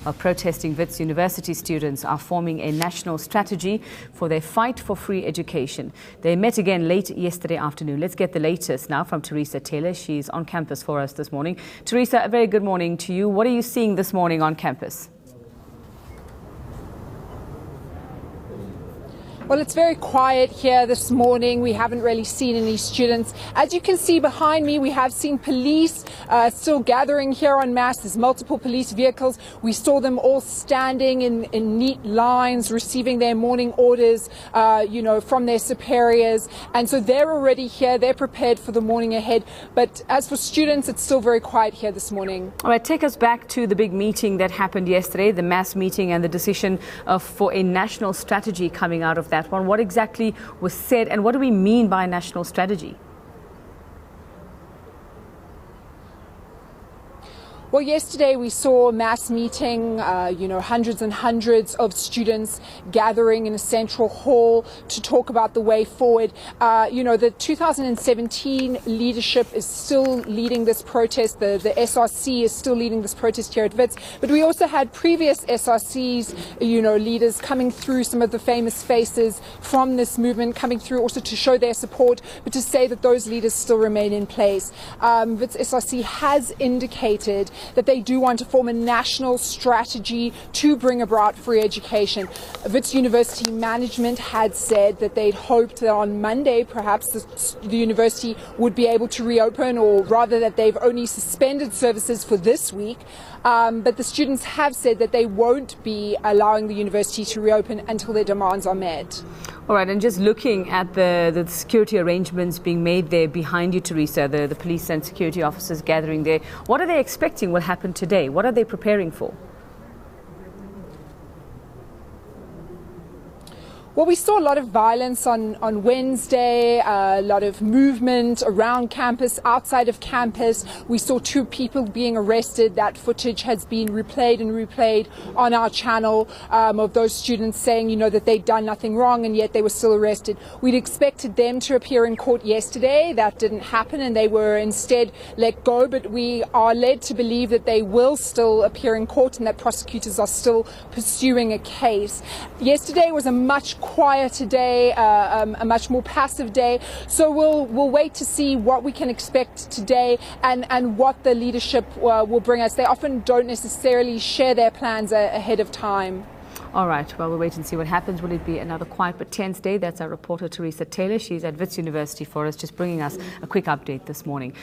While protesting Wits University students are forming a national strategy for their fight for free education. They met again late yesterday afternoon. Let's get the latest now from Theresa Taylor. She's on campus for us this morning. Theresa, a very good morning to you. What are you seeing this morning on campus? Well, it's very quiet here this morning. We haven't really seen any students. As you can see behind me, we have seen police still gathering here en masse. There's multiple police vehicles. We saw them all standing in neat lines, receiving their morning orders, from their superiors. And so they're already here. They're prepared for the morning ahead. But as for students, it's still very quiet here this morning. All right, take us back to the big meeting that happened yesterday, the mass meeting and the decision for a national strategy coming out of that one. What exactly was said and what do we mean by a national strategy? Well, yesterday we saw a mass meeting, hundreds and hundreds of students gathering in a central hall to talk about the way forward. The 2017 leadership is still leading this protest. The SRC is still leading this protest here at Wits. But we also had previous SRCs, leaders coming through, some of the famous faces from this movement coming through also to show their support, but to say that those leaders still remain in place. Wits SRC has indicated that they do want to form a national strategy to bring about free education. Wits University management had said that they'd hoped that on Monday perhaps the university would be able to reopen, or rather that they've only suspended services for this week. But the students have said that they won't be allowing the university to reopen until their demands are met. All right, and just looking at the security arrangements being made there behind you, Theresa, the police and security officers gathering there, what are they expecting will happen today? What are they preparing for? Well, we saw a lot of violence on Wednesday, a lot of movement around campus, outside of campus. We saw 2 people being arrested. That footage has been replayed and replayed on our channel of those students saying, that they'd done nothing wrong and yet they were still arrested. We'd expected them to appear in court yesterday. That didn't happen and they were instead let go. But we are led to believe that they will still appear in court and that prosecutors are still pursuing a case. Yesterday was a much quieter day, a much more passive day. So we'll wait to see what we can expect today and what the leadership will bring us. They often don't necessarily share their plans ahead of time. All right, well, we'll wait and see what happens. Will it be another quiet but tense day? That's our reporter, Theresa Taylor. She's at Wits University for us, just bringing us a quick update this morning.